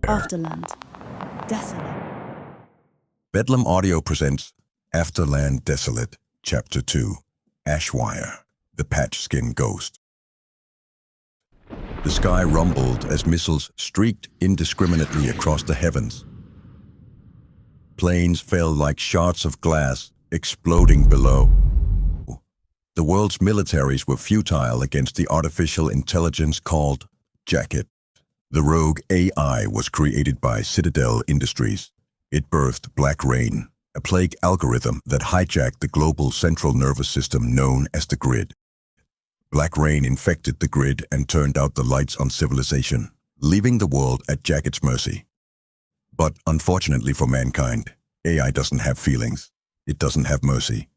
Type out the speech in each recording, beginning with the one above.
Afterland Desolate. Bedlam Audio presents Afterland Desolate, Chapter 2, Ashwire, the Patch-Skin Ghost. The sky rumbled as missiles streaked indiscriminately across the heavens. Planes fell like shards of glass, exploding below. The world's militaries were futile against the artificial intelligence called Jacket. The rogue AI was created by Citadel Industries. It birthed Black Rain, a plague algorithm that hijacked the global central nervous system known as the grid. Black Rain infected the grid and turned out the lights on civilization, leaving the world at Jacket's mercy. But unfortunately for mankind, AI doesn't have feelings. It doesn't have mercy.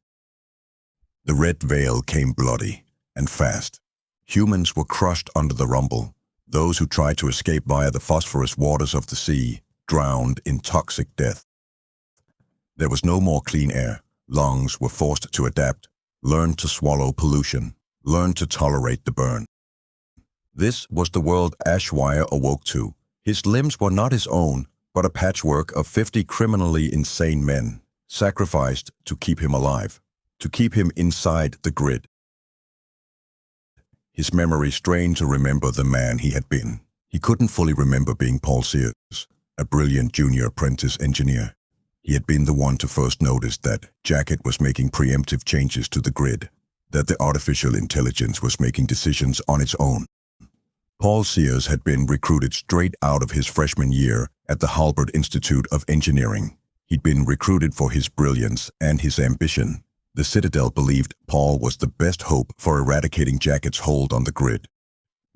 The red veil came bloody and fast. Humans were crushed under the rumble. Those who tried to escape via the phosphorus waters of the sea drowned in toxic death. There was no more clean air. Lungs were forced to adapt, learn to swallow pollution, learn to tolerate the burn. This was the world Ashwire awoke to. His limbs were not his own, but a patchwork of 50 criminally insane men, sacrificed to keep him alive, to keep him inside the grid. His memory strained to remember the man he had been. He couldn't fully remember being Paul Sears, a brilliant junior apprentice engineer. He had been the one to first notice that Jacket was making preemptive changes to the grid, that the artificial intelligence was making decisions on its own. Paul Sears had been recruited straight out of his freshman year at the Halbert Institute of Engineering. He'd been recruited for his brilliance and his ambition. The Citadel believed Paul was the best hope for eradicating Jacket's hold on the grid.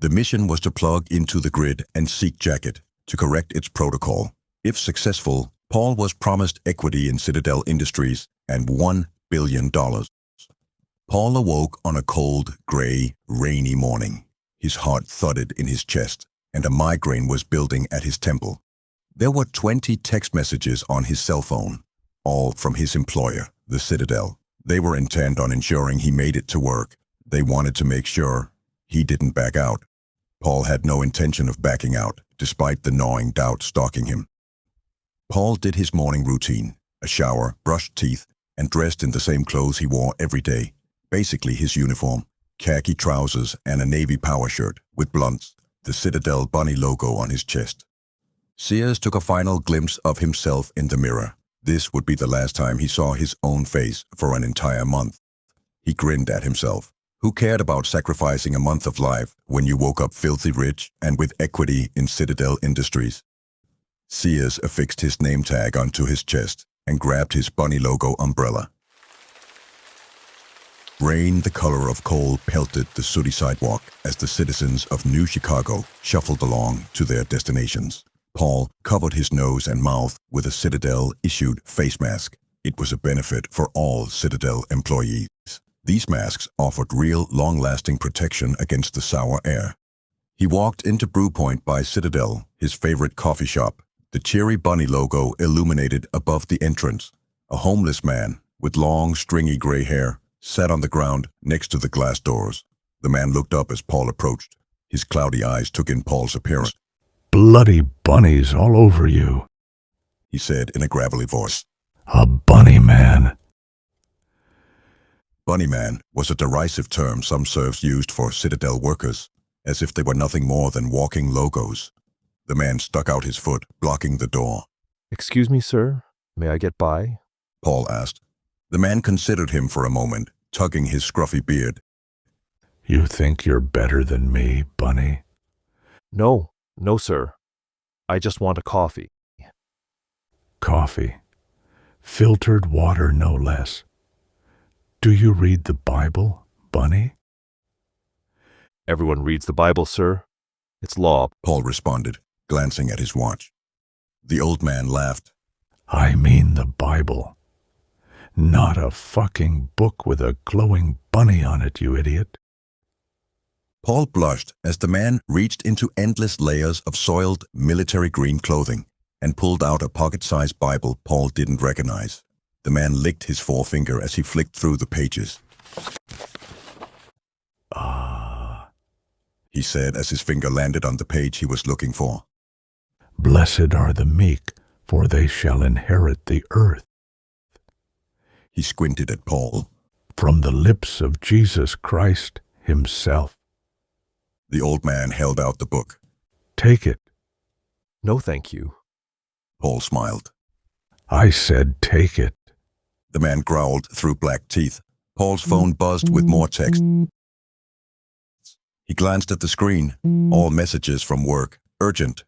The mission was to plug into the grid and seek Jacket, to correct its protocol. If successful, Paul was promised equity in Citadel Industries and $1 billion. Paul awoke on a cold, gray, rainy morning. His heart thudded in his chest, and a migraine was building at his temple. There were 20 text messages on his cell phone, all from his employer, the Citadel. They were intent on ensuring he made it to work. They wanted to make sure he didn't back out. Paul had no intention of backing out, despite the gnawing doubt stalking him. Paul did his morning routine, a shower, brushed teeth, and dressed in the same clothes he wore every day, basically his uniform, khaki trousers and a navy power shirt with blunts, the Citadel bunny logo on his chest. Sears took a final glimpse of himself in the mirror. This would be the last time he saw his own face for an entire month. He grinned at himself. Who cared about sacrificing a month of life when you woke up filthy rich and with equity in Citadel Industries? Sears affixed his name tag onto his chest and grabbed his bunny logo umbrella. Rain the color of coal pelted the sooty sidewalk as the citizens of New Chicago shuffled along to their destinations. Paul covered his nose and mouth with a Citadel-issued face mask. It was a benefit for all Citadel employees. These masks offered real, long-lasting protection against the sour air. He walked into Brew Point by Citadel, his favorite coffee shop. The cheery bunny logo illuminated above the entrance. A homeless man with long, stringy gray hair sat on the ground next to the glass doors. The man looked up as Paul approached. His cloudy eyes took in Paul's appearance. "Bloody bunnies all over you," he said in a gravelly voice. "A bunny man." Bunny man was a derisive term some serfs used for Citadel workers, as if they were nothing more than walking logos. The man stuck out his foot, blocking the door. "Excuse me, sir. May I get by?" Paul asked. The man considered him for a moment, tugging his scruffy beard. "You think you're better than me, Bunny?" No, sir. I just want a coffee." "Coffee. Filtered water, no less. Do you read the Bible, Bunny?" "Everyone reads the Bible, sir. It's law." Paul responded, glancing at his watch. The old man laughed. "I mean the Bible. Not a fucking book with a glowing bunny on it, you idiot." Paul blushed as the man reached into endless layers of soiled military green clothing and pulled out a pocket-sized Bible Paul didn't recognize. The man licked his forefinger as he flicked through the pages. "Ah," he said as his finger landed on the page he was looking for. Blessed are the meek, for they shall inherit the earth. He squinted at Paul. From the lips of Jesus Christ himself. The old man held out the book. Take it. No, thank you. Paul smiled. I said take it. The man growled through black teeth. Paul's phone buzzed with more text. He glanced at the screen. All messages from work. Urgent.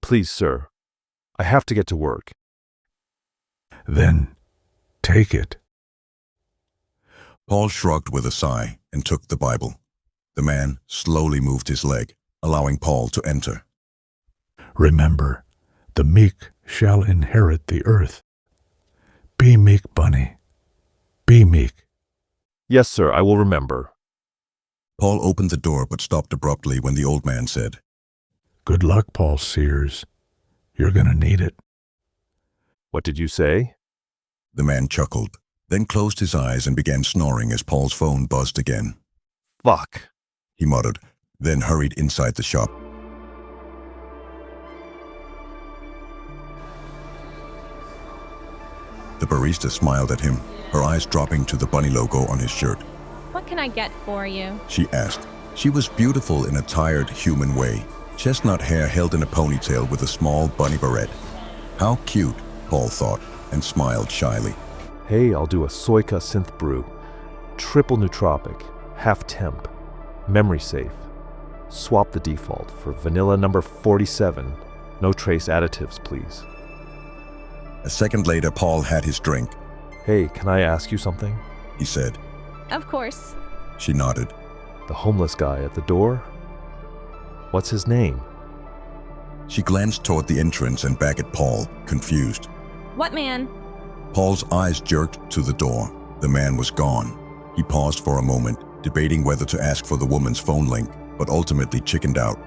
Please, sir. I have to get to work. Then take it. Paul shrugged with a sigh and took the Bible. The man slowly moved his leg, allowing Paul to enter. Remember, the meek shall inherit the earth. Be meek, Bunny. Be meek. Yes, sir, I will remember. Paul opened the door but stopped abruptly when the old man said, Good luck, Paul Sears. You're gonna need it. What did you say? The man chuckled, then closed his eyes and began snoring as Paul's phone buzzed again. Fuck. He muttered, then hurried inside the shop. The barista smiled at him, her eyes dropping to the bunny logo on his shirt. What can I get for you? She asked. She was beautiful in a tired, human way. Chestnut hair held in a ponytail with a small bunny beret. How cute, Paul thought, and smiled shyly. Hey, I'll do a Soyka synth brew. Triple nootropic, half temp, memory safe. Swap the default for vanilla number 47. No trace additives, please. A second later, Paul had his drink. Hey, can I ask you something? He said. Of course. She nodded. The homeless guy at the door? What's his name? She glanced toward the entrance and back at Paul, confused. What man? Paul's eyes jerked to the door. The man was gone. He paused for a moment, debating whether to ask for the woman's phone link, but ultimately chickened out.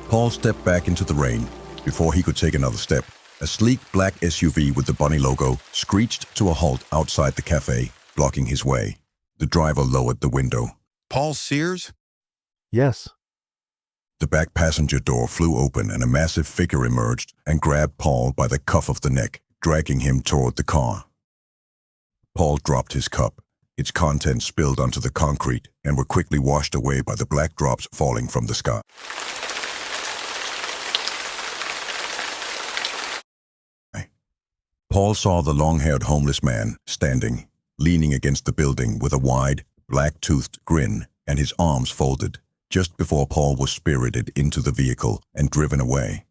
Paul stepped back into the rain. Before he could take another step, a sleek black SUV with the bunny logo screeched to a halt outside the cafe, blocking his way. The driver lowered the window. Paul Sears? Yes. The back passenger door flew open and a massive figure emerged and grabbed Paul by the cuff of the neck, dragging him toward the car. Paul dropped his cup. Its contents spilled onto the concrete and were quickly washed away by the black drops falling from the sky. Paul saw the long-haired homeless man standing, leaning against the building with a wide, black-toothed grin and his arms folded, just before Paul was spirited into the vehicle and driven away.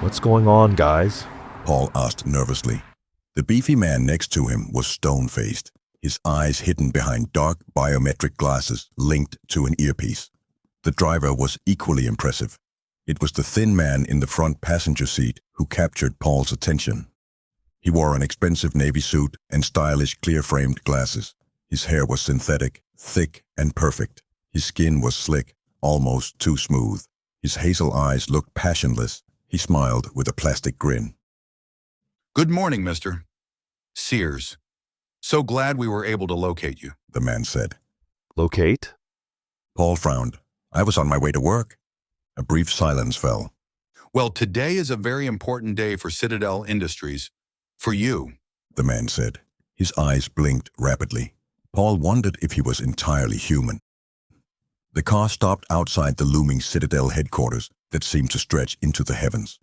What's going on, guys? Paul asked nervously. The beefy man next to him was stone-faced, his eyes hidden behind dark biometric glasses linked to an earpiece. The driver was equally impressive. It was the thin man in the front passenger seat who captured Paul's attention. He wore an expensive navy suit and stylish clear-framed glasses. His hair was synthetic, thick and perfect. His skin was slick, almost too smooth. His hazel eyes looked passionless. He smiled with a plastic grin. Good morning, Mr. Sears. So glad we were able to locate you. The man said. Locate? Paul frowned. I was on my way to work. A brief silence fell. Well, today is a very important day for Citadel Industries. For you. The man said. His eyes blinked rapidly. Paul wondered if he was entirely human. The car stopped outside the looming Citadel headquarters that seemed to stretch into the heavens.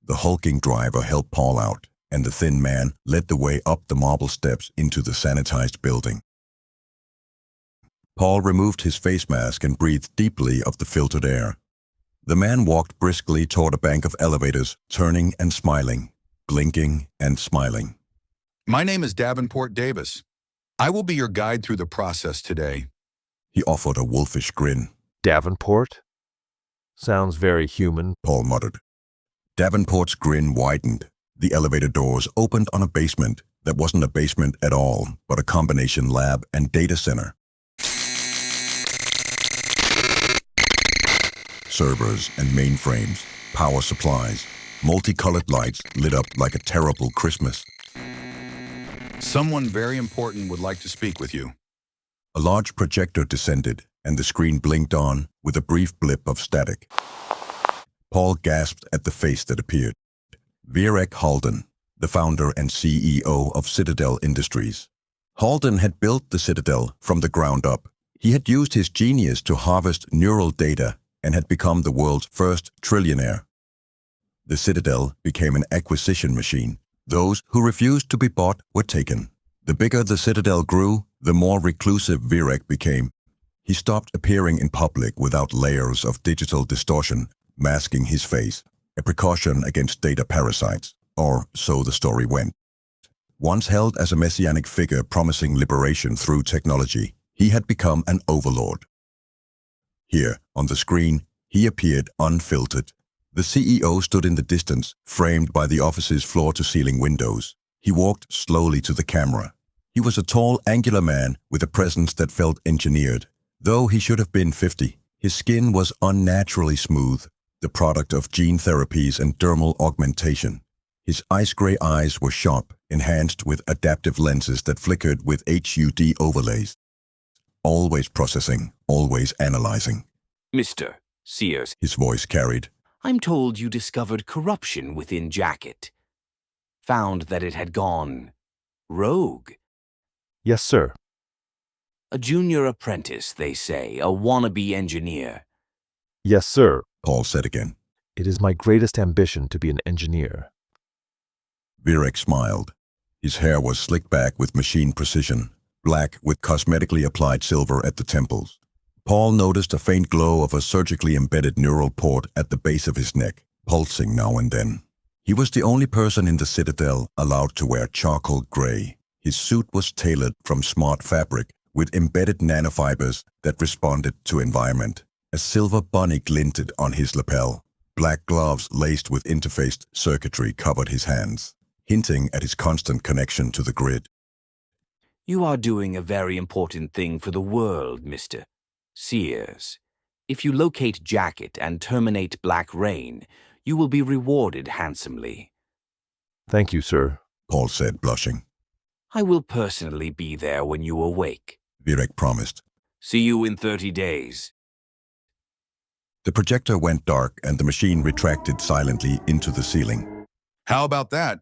The hulking driver helped Paul out, and the thin man led the way up the marble steps into the sanitized building. Paul removed his face mask and breathed deeply of the filtered air. The man walked briskly toward a bank of elevators, turning and smiling, blinking and smiling. My name is Davenport Davis. I will be your guide through the process today. He offered a wolfish grin. Davenport? Sounds very human. Paul muttered. Davenport's grin widened. The elevator doors opened on a basement that wasn't a basement at all, but a combination lab and data center. Servers and mainframes, power supplies, multicolored lights lit up like a terrible Christmas. Someone very important would like to speak with you. A large projector descended, and the screen blinked on with a brief blip of static. Paul gasped at the face that appeared. Virek Halden, the founder and CEO of Citadel Industries. Halden had built the Citadel from the ground up. He had used his genius to harvest neural data and had become the world's first trillionaire. The Citadel became an acquisition machine. Those who refused to be bought were taken. The bigger the Citadel grew, the more reclusive Virek became. He stopped appearing in public without layers of digital distortion masking his face, a precaution against data parasites, or so the story went. Once held as a messianic figure promising liberation through technology, he had become an overlord. Here, on the screen, he appeared unfiltered. The CEO stood in the distance, framed by the office's floor-to-ceiling windows. He walked slowly to the camera. He was a tall, angular man with a presence that felt engineered. Though he should have been 50, his skin was unnaturally smooth, the product of gene therapies and dermal augmentation. His ice-gray eyes were sharp, enhanced with adaptive lenses that flickered with HUD overlays. Always processing, always analyzing. Mr. Sears, His voice carried. I'm told you discovered corruption within Jacket. Found that it had gone rogue. Yes, sir. A junior apprentice, they say, a wannabe engineer. Yes, sir. Paul said again. It is my greatest ambition to be an engineer. Virek smiled. His hair was slicked back with machine precision, black with cosmetically applied silver at the temples. Paul noticed a faint glow of a surgically embedded neural port at the base of his neck, pulsing now and then. He was the only person in the Citadel allowed to wear charcoal gray. His suit was tailored from smart fabric with embedded nanofibers that responded to environment. A silver bunny glinted on his lapel. Black gloves laced with interfaced circuitry covered his hands, hinting at his constant connection to the grid. You are doing a very important thing for the world, Mr. Sears. If you locate Jacket and terminate Black Rain, you will be rewarded handsomely. Thank you, sir. Paul said, blushing. I will personally be there when you awake. Virek promised. See you in 30 days. The projector went dark and the machine retracted silently into the ceiling. How about that?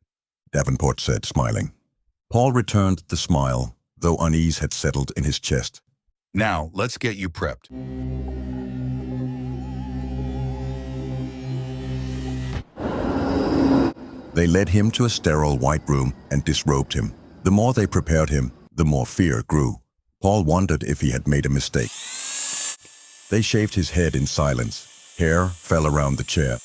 Davenport said, smiling. Paul returned the smile, though unease had settled in his chest. Now, let's get you prepped. They led him to a sterile white room and disrobed him. The more they prepared him, the more fear grew. Paul wondered if he had made a mistake. They shaved his head in silence. Hair fell around the chair.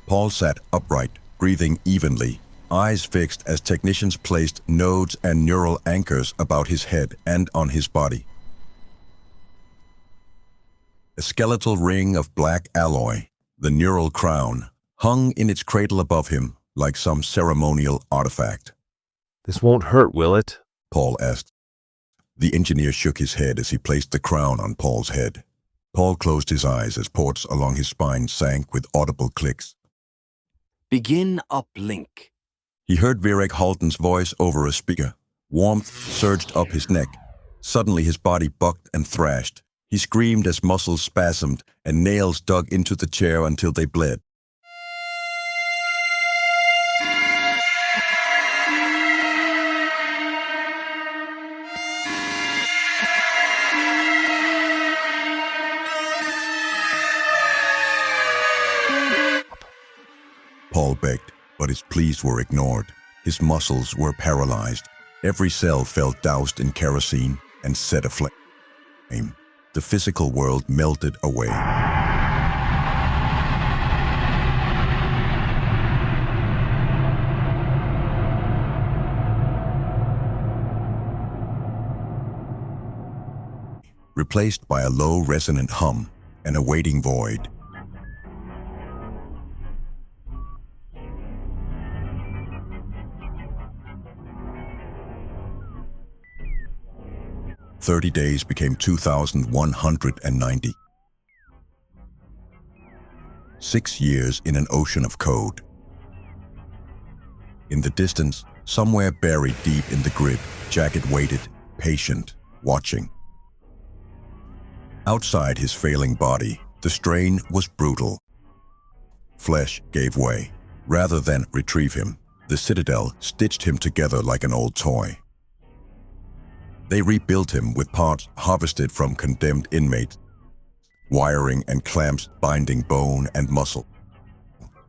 Paul sat upright, breathing evenly, eyes fixed as technicians placed nodes and neural anchors about his head and on his body. A skeletal ring of black alloy, the neural crown, hung in its cradle above him like some ceremonial artifact. This won't hurt, will it? Paul asked. The engineer shook his head as he placed the crown on Paul's head. Paul closed his eyes as ports along his spine sank with audible clicks. Begin uplink. He heard Virek Halden's voice over a speaker. Warmth surged up his neck. Suddenly his body bucked and thrashed. He screamed as muscles spasmed and nails dug into the chair until they bled. Paul begged, but his pleas were ignored. His muscles were paralyzed. Every cell felt doused in kerosene and set aflame. The physical world melted away. Replaced by a low resonant hum and a waiting void. "30 days became 2,190. 6 years in an ocean of code. In the distance, somewhere buried deep in the grid, Jacket waited, patient, watching. Outside his failing body, the strain was brutal. Flesh gave way. Rather than retrieve him, the Citadel stitched him together like an old toy. They rebuilt him with parts harvested from condemned inmates, wiring and clamps binding bone and muscle.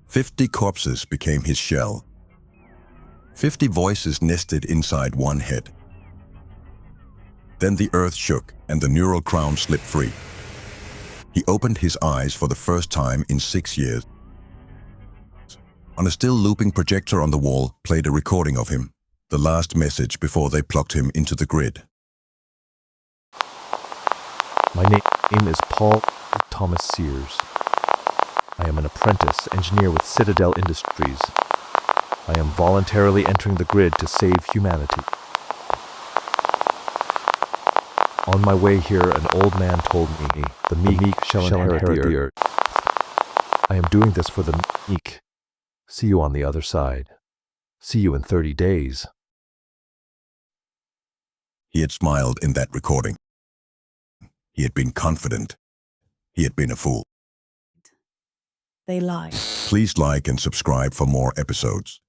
50 corpses became his shell. 50 voices nested inside one head. Then the earth shook and the neural crown slipped free. He opened his eyes for the first time in 6 years. On a still looping projector on the wall played a recording of him, the last message before they plugged him into the grid. My name is Paul Thomas Sears. I am an apprentice engineer with Citadel Industries. I am voluntarily entering the grid to save humanity. On my way here, an old man told me, the meek shall inherit the earth. I am doing this for the meek. See you on the other side. See you in 30 days. He had smiled in that recording. He had been confident. He had been a fool. They lie. Please like and subscribe for more episodes.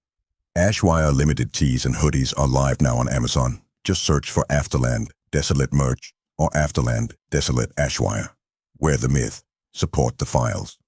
Ashwire limited tees and hoodies are live now on Amazon. Just search for Afterland Desolate merch or Afterland Desolate Ashwire. Wear the myth. Support the files.